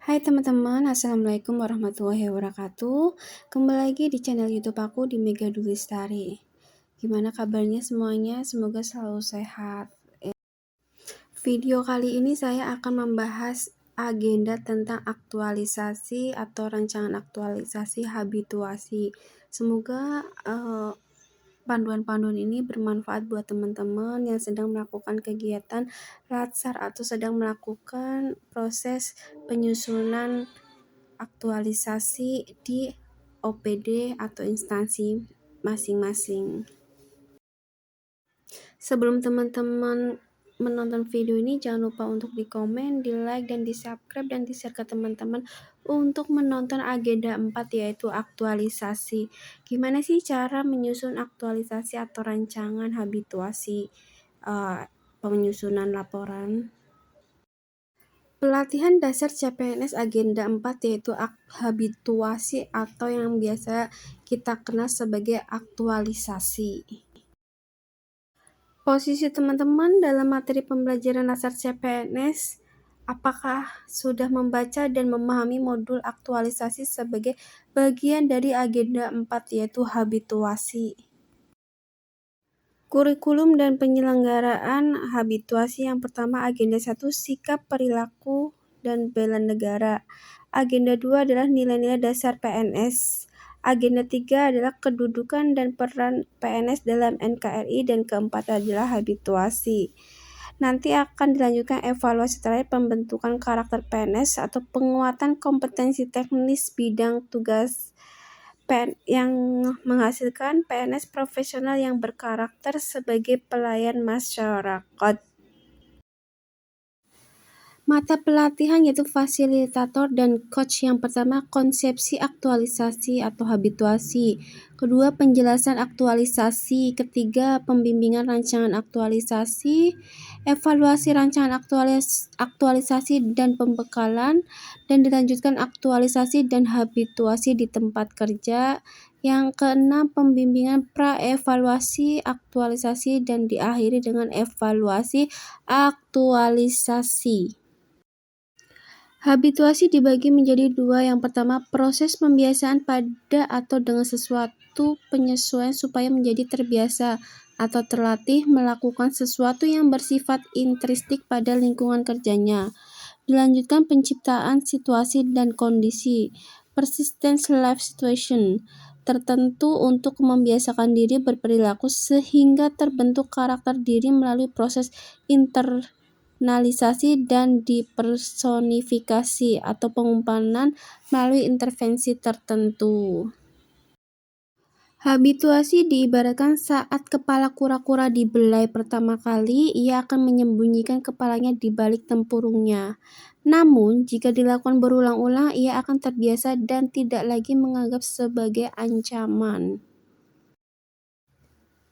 Hai teman-teman, Assalamualaikum warahmatullahi wabarakatuh. Kembali lagi di channel YouTube aku di Mega Dulistari. Gimana kabarnya semuanya? Semoga selalu sehat. Video kali ini saya akan membahas agenda tentang aktualisasi atau rancangan aktualisasi habituasi. Semoga panduan-panduan ini bermanfaat buat teman-teman yang sedang melakukan kegiatan latsar atau sedang melakukan proses penyusunan aktualisasi di OPD atau instansi masing-masing. Sebelum teman-teman menonton video ini, jangan lupa untuk di komen, di like, dan di subscribe, dan di share ke teman-teman untuk menonton agenda 4 yaitu aktualisasi. Gimana sih cara menyusun aktualisasi atau rancangan habituasi penyusunan laporan? Pelatihan dasar CPNS agenda 4 yaitu habituasi atau yang biasa kita kenal sebagai aktualisasi. Posisi teman-teman dalam materi pembelajaran dasar CPNS, apakah sudah membaca dan memahami modul aktualisasi sebagai bagian dari agenda 4 yaitu habituasi? Kurikulum dan penyelenggaraan habituasi yang pertama agenda 1 sikap perilaku dan bela negara. Agenda 2 adalah nilai-nilai dasar PNS. Agenda 3 adalah kedudukan dan peran PNS dalam NKRI dan keempat adalah habituasi. Nanti akan dilanjutkan evaluasi terakhir pembentukan karakter PNS atau penguatan kompetensi teknis bidang tugas yang menghasilkan PNS profesional yang berkarakter sebagai pelayan masyarakat. Mata pelatihan yaitu fasilitator dan coach. Yang pertama, konsepsi aktualisasi atau habituasi. Kedua, penjelasan aktualisasi. Ketiga, pembimbingan rancangan aktualisasi. Evaluasi rancangan aktualisasi dan pembekalan. Dan dilanjutkan aktualisasi dan habituasi di tempat kerja. Yang keenam, pembimbingan pra-evaluasi aktualisasi dan diakhiri dengan evaluasi aktualisasi. Habituasi dibagi menjadi dua. Yang pertama, proses pembiasaan pada atau dengan sesuatu penyesuaian supaya menjadi terbiasa atau terlatih melakukan sesuatu yang bersifat intrinsik pada lingkungan kerjanya. Dilanjutkan penciptaan situasi dan kondisi, persistent life situation, tertentu untuk membiasakan diri berperilaku sehingga terbentuk karakter diri melalui proses internalisasi dan dipersonifikasi atau pengumpanan melalui intervensi tertentu. Habituasi diibaratkan saat kepala kura-kura dibelai pertama kali, ia akan menyembunyikan kepalanya di balik tempurungnya. Namun, jika dilakukan berulang-ulang, ia akan terbiasa dan tidak lagi menganggap sebagai ancaman.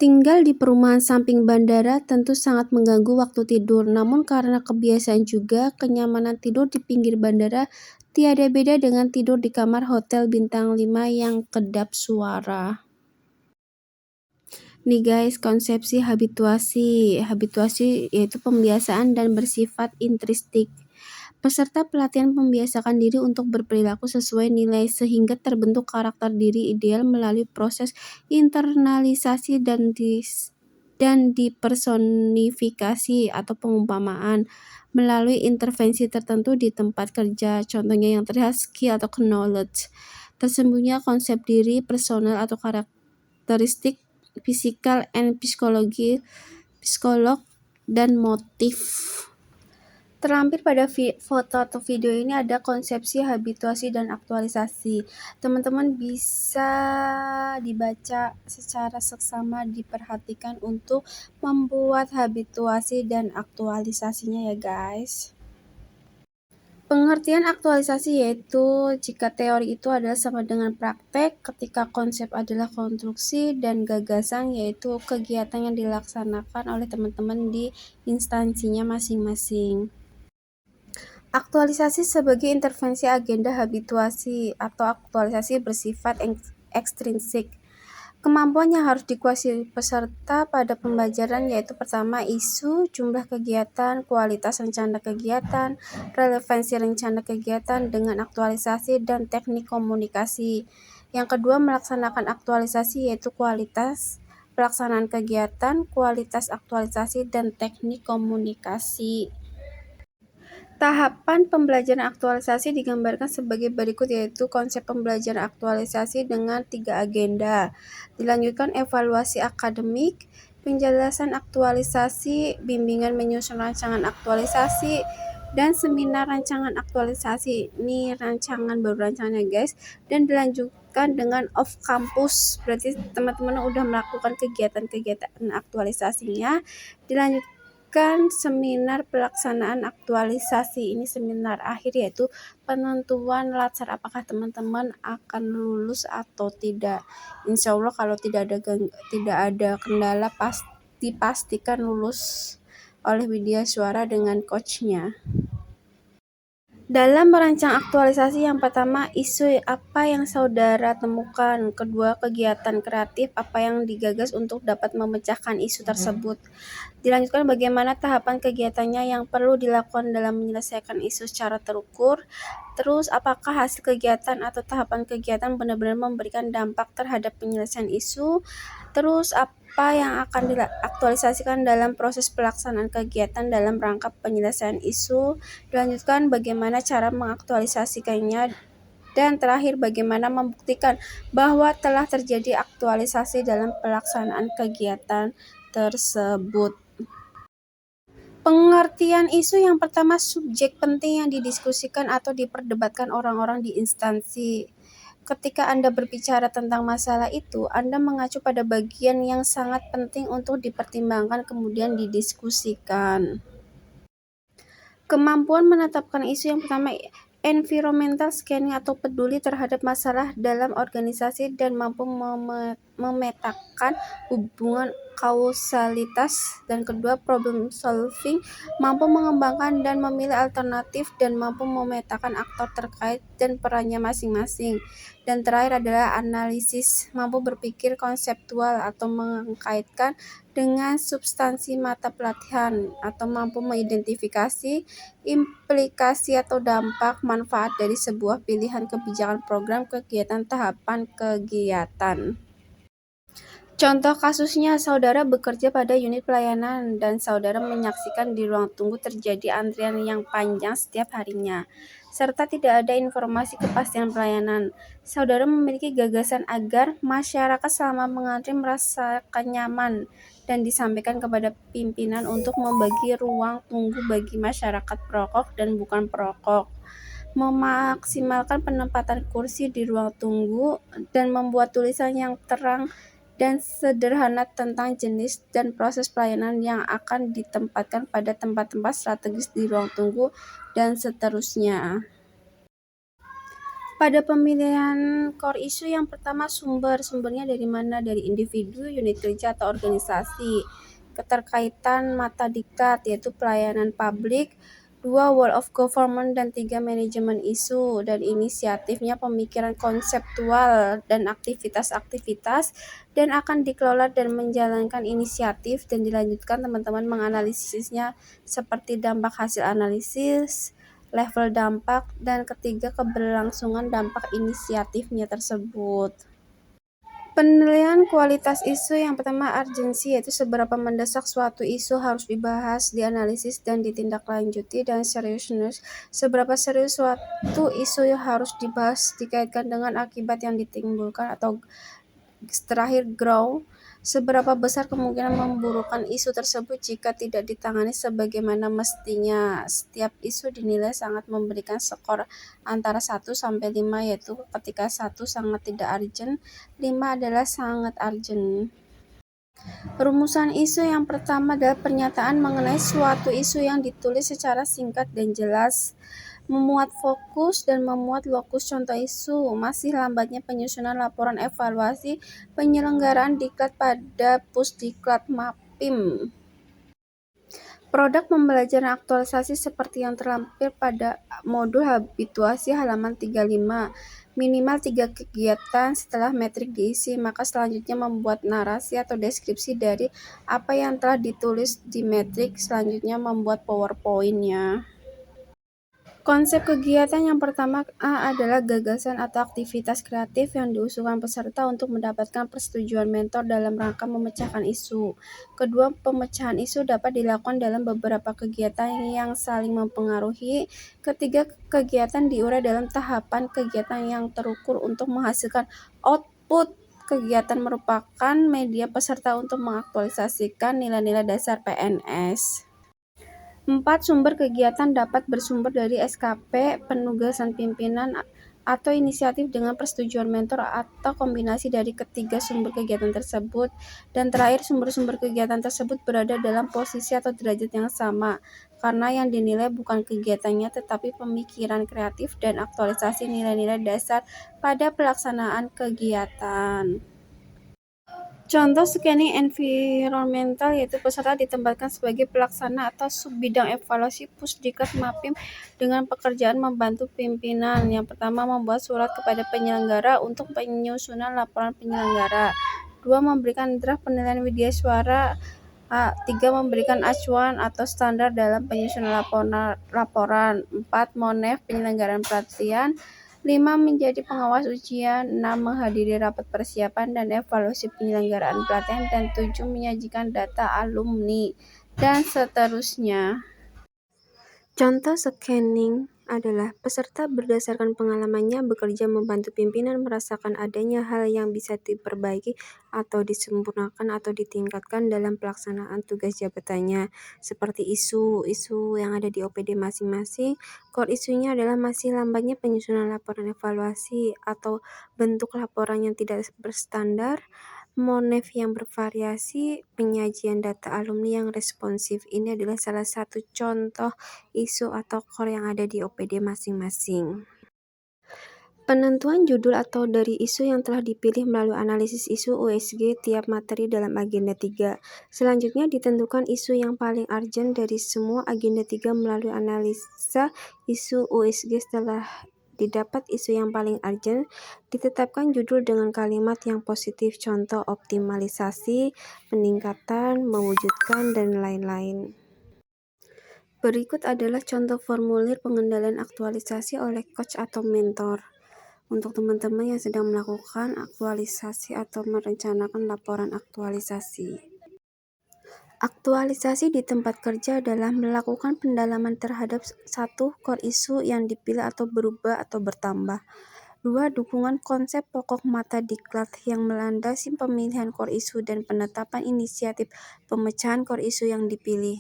Tinggal di perumahan samping bandara tentu sangat mengganggu waktu tidur, namun karena kebiasaan juga, kenyamanan tidur di pinggir bandara tiada beda dengan tidur di kamar hotel bintang 5 yang kedap suara. Nih guys, konsepsi habituasi. Habituasi yaitu pembiasaan dan bersifat intrinsik. Peserta pelatihan membiasakan diri untuk berperilaku sesuai nilai sehingga terbentuk karakter diri ideal melalui proses internalisasi dan dipersonifikasi atau pengumpamaan melalui intervensi tertentu di tempat kerja. Contohnya yang terlihat skill atau knowledge. Tersembunyi konsep diri, personal atau karakteristik, physical and psikolog dan motif. Terlampir pada foto atau video ini ada konsepsi habituasi dan aktualisasi. Teman-teman bisa dibaca secara seksama, diperhatikan untuk membuat habituasi dan aktualisasinya ya guys. Pengertian aktualisasi yaitu jika teori itu adalah sama dengan praktek, ketika konsep adalah konstruksi, dan gagasan yaitu kegiatan yang dilaksanakan oleh teman-teman di instansinya masing-masing. Aktualisasi sebagai intervensi agenda habituasi atau aktualisasi bersifat ekstrinsik. Kemampuan yang harus dikuasai peserta pada pembelajaran yaitu pertama isu, jumlah kegiatan, kualitas rencana kegiatan, relevansi rencana kegiatan dengan aktualisasi dan teknik komunikasi. Yang kedua melaksanakan aktualisasi yaitu kualitas pelaksanaan kegiatan, kualitas aktualisasi dan teknik komunikasi. Tahapan pembelajaran aktualisasi digambarkan sebagai berikut yaitu konsep pembelajaran aktualisasi dengan 3 agenda. Dilanjutkan evaluasi akademik, penjelasan aktualisasi, bimbingan menyusun rancangan aktualisasi, dan seminar rancangan aktualisasi. Ini rancangan baru rancangannya guys. Dan dilanjutkan dengan off campus. Berarti teman-teman udah melakukan kegiatan-kegiatan aktualisasinya. Dilanjutkan seminar pelaksanaan aktualisasi. Ini seminar akhir yaitu penentuan latsar apakah teman-teman akan lulus atau tidak. Insya Allah kalau tidak ada kendala pastikan lulus oleh Widya Suara dengan coachnya. Dalam merancang aktualisasi, yang pertama isu apa yang saudara temukan, kedua kegiatan kreatif apa yang digagas untuk dapat memecahkan isu tersebut. Dilanjutkan bagaimana tahapan kegiatannya yang perlu dilakukan dalam menyelesaikan isu secara terukur. Terus apakah hasil kegiatan atau tahapan kegiatan benar-benar memberikan dampak terhadap penyelesaian isu. Terus apa yang akan diaktualisasikan dalam proses pelaksanaan kegiatan dalam rangka penyelesaian isu. Dilanjutkan bagaimana cara mengaktualisasikannya. Dan terakhir bagaimana membuktikan bahwa telah terjadi aktualisasi dalam pelaksanaan kegiatan tersebut. Pengertian isu yang pertama subjek penting yang didiskusikan atau diperdebatkan orang-orang di instansi. Ketika Anda berbicara tentang masalah itu, Anda mengacu pada bagian yang sangat penting untuk dipertimbangkan kemudian didiskusikan. Kemampuan menetapkan isu yang pertama environmental scanning atau peduli terhadap masalah dalam organisasi dan mampu memetakan hubungan kausalitas. Dan kedua problem solving, mampu mengembangkan dan memilih alternatif dan mampu memetakan aktor terkait dan perannya masing-masing. Dan terakhir adalah analisis, mampu berpikir konseptual atau mengkaitkan dengan substansi mata pelatihan atau mampu mengidentifikasi implikasi atau dampak manfaat dari sebuah pilihan kebijakan program kegiatan tahapan kegiatan. Contoh kasusnya, saudara bekerja pada unit pelayanan dan saudara menyaksikan di ruang tunggu terjadi antrian yang panjang setiap harinya, serta tidak ada informasi kepastian pelayanan. Saudara memiliki gagasan agar masyarakat selama mengantri merasakan nyaman dan disampaikan kepada pimpinan untuk membagi ruang tunggu bagi masyarakat perokok dan bukan perokok, memaksimalkan penempatan kursi di ruang tunggu, dan membuat tulisan yang terang dan sederhana tentang jenis dan proses pelayanan yang akan ditempatkan pada tempat-tempat strategis di ruang tunggu, dan seterusnya. Pada pemilihan core issue yang pertama sumbernya dari mana? Dari individu, unit kerja atau organisasi. Keterkaitan mata diklat yaitu pelayanan publik, 2 wall of government, dan 3 manajemen isu. Dan inisiatifnya pemikiran konseptual dan aktivitas-aktivitas dan akan dikelola dan menjalankan inisiatif. Dan dilanjutkan teman-teman menganalisisnya seperti dampak hasil analisis, level dampak, dan ketiga keberlangsungan dampak inisiatifnya tersebut. Penilaian kualitas isu yang pertama urgensi yaitu seberapa mendesak suatu isu harus dibahas, dianalisis, dan ditindaklanjuti. Dan seriousness, seberapa serius suatu isu harus dibahas dikaitkan dengan akibat yang ditimbulkan. Atau terakhir grow, seberapa besar kemungkinan memburukkan isu tersebut jika tidak ditangani sebagaimana mestinya. Setiap isu dinilai sangat memberikan skor antara 1 sampai 5 yaitu ketika 1 sangat tidak urgent, 5 adalah sangat urgent. Rumusan isu yang pertama adalah pernyataan mengenai suatu isu yang ditulis secara singkat dan jelas, memuat fokus dan memuat lokus contoh isu, masih lambatnya penyusunan laporan evaluasi penyelenggaraan diklat pada Pusdiklat Mapim. Produk pembelajaran aktualisasi seperti yang terlampir pada modul habituasi halaman 35. Minimal 3 kegiatan setelah metrik diisi, maka selanjutnya membuat narasi atau deskripsi dari apa yang telah ditulis di metrik, selanjutnya membuat PowerPoint-nya. Konsep kegiatan yang pertama adalah gagasan atau aktivitas kreatif yang diusulkan peserta untuk mendapatkan persetujuan mentor dalam rangka memecahkan isu. Kedua, pemecahan isu dapat dilakukan dalam beberapa kegiatan yang saling mempengaruhi. Ketiga, kegiatan diurai dalam tahapan kegiatan yang terukur untuk menghasilkan output. Kegiatan merupakan media peserta untuk mengaktualisasikan nilai-nilai dasar PNS. 4. Sumber kegiatan dapat bersumber dari SKP, penugasan pimpinan, atau inisiatif dengan persetujuan mentor atau kombinasi dari ketiga sumber kegiatan tersebut. Dan terakhir, sumber-sumber kegiatan tersebut berada dalam posisi atau derajat yang sama, karena yang dinilai bukan kegiatannya tetapi pemikiran kreatif dan aktualisasi nilai-nilai dasar pada pelaksanaan kegiatan. Contoh scanning environmental yaitu peserta ditempatkan sebagai pelaksana atau subbidang evaluasi Pusdiklat Mapim dengan pekerjaan membantu pimpinan. Yang pertama, membuat surat kepada penyelenggara untuk penyusunan laporan penyelenggara. 2. Memberikan draft penilaian media suara. 3. Memberikan acuan atau standar dalam penyusunan laporan. 4. Monef penyelenggaraan pelatihan. 5. Menjadi pengawas ujian. 6. Menghadiri rapat persiapan dan evaluasi penyelenggaraan pelatihan. Dan 7. Menyajikan data alumni, dan seterusnya. Contoh scanning adalah peserta berdasarkan pengalamannya bekerja membantu pimpinan merasakan adanya hal yang bisa diperbaiki atau disempurnakan atau ditingkatkan dalam pelaksanaan tugas jabatannya, seperti isu yang ada di OPD masing-masing. Core isunya adalah masih lambatnya penyusunan laporan evaluasi atau bentuk laporan yang tidak berstandar, Monef yang bervariasi, penyajian data alumni yang responsif. Ini adalah salah satu contoh isu atau core yang ada di OPD masing-masing. Penentuan judul atau dari isu yang telah dipilih melalui analisis isu USG tiap materi dalam agenda 3. Selanjutnya ditentukan isu yang paling urgent dari semua agenda 3 melalui analisa isu USG. Setelah didapat isu yang paling urgent, ditetapkan judul dengan kalimat yang positif, contoh optimalisasi, peningkatan, mewujudkan, dan lain-lain. Berikut adalah contoh formulir pengendalian aktualisasi oleh coach atau mentor. Untuk teman-teman yang sedang melakukan aktualisasi atau merencanakan laporan aktualisasi. Aktualisasi di tempat kerja adalah melakukan pendalaman terhadap satu core isu yang dipilih atau berubah atau bertambah. 2. Dukungan konsep pokok mata diklat yang melandasi pemilihan core isu dan penetapan inisiatif pemecahan core isu yang dipilih.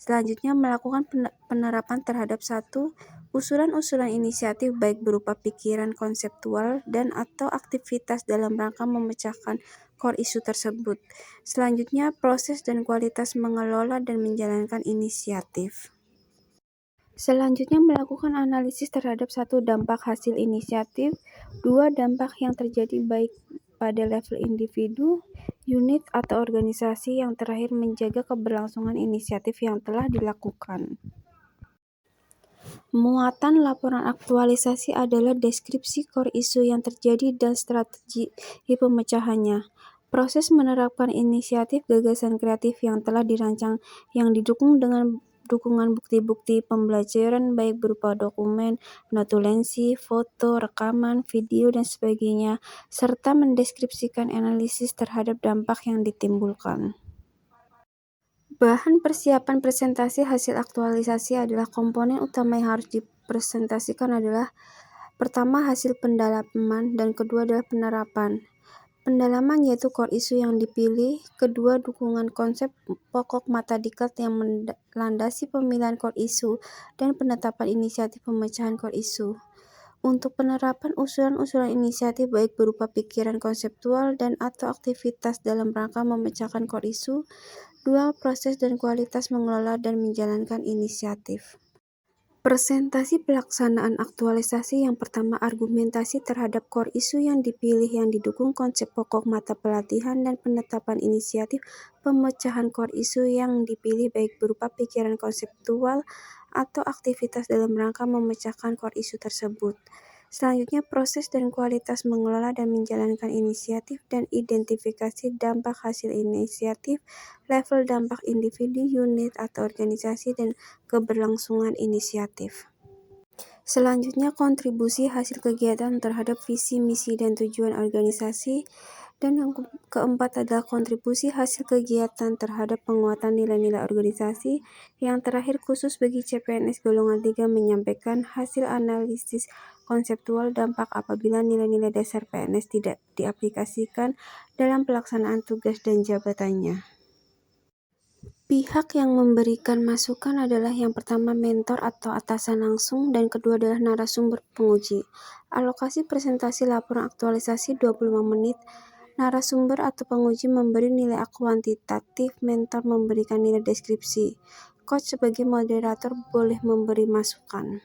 Selanjutnya, melakukan penerapan terhadap satu usulan-usulan inisiatif baik berupa pikiran konseptual dan atau aktivitas dalam rangka memecahkan core isu tersebut. Selanjutnya, proses dan kualitas mengelola dan menjalankan inisiatif. Selanjutnya, melakukan analisis terhadap satu dampak hasil inisiatif, 2 dampak yang terjadi baik pada level individu, unit, atau organisasi, yang terakhir menjaga keberlangsungan inisiatif yang telah dilakukan. Muatan laporan aktualisasi adalah deskripsi core isu yang terjadi dan strategi pemecahannya. Proses menerapkan inisiatif gagasan kreatif yang telah dirancang yang didukung dengan dukungan bukti-bukti pembelajaran baik berupa dokumen, notulensi, foto, rekaman, video, dan sebagainya, serta mendeskripsikan analisis terhadap dampak yang ditimbulkan. Bahan persiapan presentasi hasil aktualisasi adalah komponen utama yang harus dipresentasikan adalah pertama hasil pendalaman dan kedua adalah penerapan. Pendalaman yaitu core isu yang dipilih, kedua dukungan konsep pokok mata diklat yang melandasi pemilihan core isu dan penetapan inisiatif pemecahan core isu. Untuk penerapan usulan-usulan inisiatif baik berupa pikiran konseptual dan atau aktivitas dalam rangka memecahkan core isu. 2. Proses dan kualitas mengelola dan menjalankan inisiatif. Presentasi pelaksanaan aktualisasi yang pertama, argumentasi terhadap core isu yang dipilih yang didukung konsep pokok mata pelatihan dan penetapan inisiatif pemecahan core isu yang dipilih baik berupa pikiran konseptual atau aktivitas dalam rangka memecahkan core isu tersebut. Selanjutnya, proses dan kualitas mengelola dan menjalankan inisiatif dan identifikasi dampak hasil inisiatif, level dampak individu, unit, atau organisasi, dan keberlangsungan inisiatif. Selanjutnya, kontribusi hasil kegiatan terhadap visi, misi, dan tujuan organisasi. Dan yang keempat adalah kontribusi hasil kegiatan terhadap penguatan nilai-nilai organisasi. Yang terakhir, khusus bagi CPNS golongan 3 menyampaikan hasil analisis konseptual dampak apabila nilai-nilai dasar PNS tidak diaplikasikan dalam pelaksanaan tugas dan jabatannya. Pihak yang memberikan masukan adalah yang pertama mentor atau atasan langsung dan kedua adalah narasumber penguji. Alokasi presentasi laporan aktualisasi 25 menit. Narasumber atau penguji memberi nilai kuantitatif, mentor memberikan nilai deskripsi. Coach sebagai moderator boleh memberi masukan.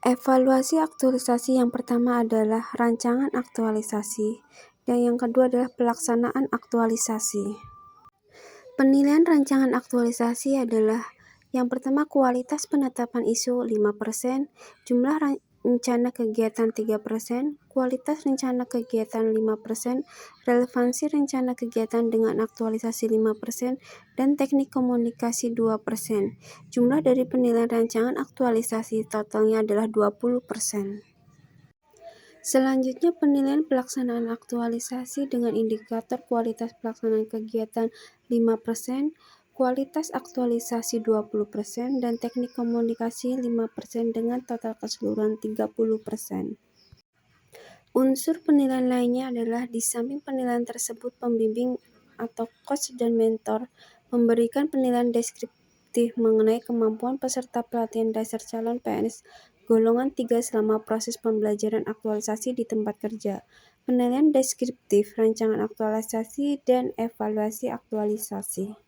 Evaluasi aktualisasi yang pertama adalah rancangan aktualisasi dan yang kedua adalah pelaksanaan aktualisasi. Penilaian rancangan aktualisasi adalah yang pertama kualitas penetapan isu 5%, jumlah rencana kegiatan 3%, kualitas rencana kegiatan 5%, relevansi rencana kegiatan dengan aktualisasi 5%, dan teknik komunikasi 2%. Jumlah dari penilaian rancangan aktualisasi totalnya adalah 20%. Selanjutnya, penilaian pelaksanaan aktualisasi dengan indikator kualitas pelaksanaan kegiatan 5%, kualitas aktualisasi 20%, dan teknik komunikasi 5% dengan total keseluruhan 30%. Unsur penilaian lainnya adalah di samping penilaian tersebut, pembimbing atau coach dan mentor memberikan penilaian deskriptif mengenai kemampuan peserta pelatihan dasar calon PNS golongan 3 selama proses pembelajaran aktualisasi di tempat kerja. Penilaian deskriptif, rancangan aktualisasi, dan evaluasi aktualisasi.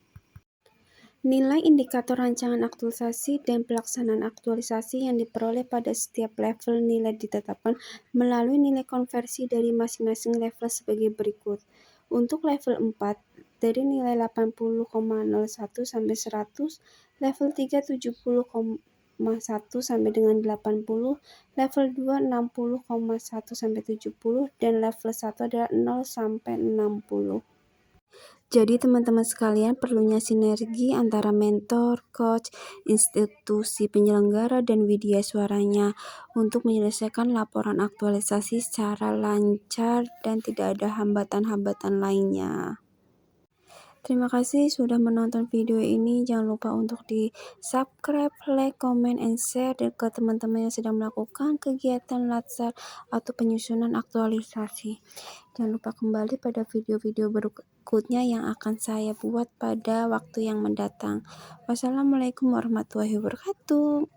Nilai indikator rancangan aktualisasi dan pelaksanaan aktualisasi yang diperoleh pada setiap level nilai ditetapkan melalui nilai konversi dari masing-masing level sebagai berikut. Untuk level 4, dari nilai 80,01 sampai 100, level 3 70,1 sampai dengan 80, level 2 60,1 sampai 70, dan level 1 adalah 0 sampai 60. Jadi teman-teman sekalian perlunya sinergi antara mentor, coach, institusi penyelenggara, dan widya suaranya untuk menyelesaikan laporan aktualisasi secara lancar dan tidak ada hambatan-hambatan lainnya. Terima kasih sudah menonton video ini. Jangan lupa untuk di subscribe, like, comment, and share ke teman-teman yang sedang melakukan kegiatan latsar atau penyusunan aktualisasi. Jangan lupa kembali pada video-video berikutnya yang akan saya buat pada waktu yang mendatang. Wassalamualaikum warahmatullahi wabarakatuh.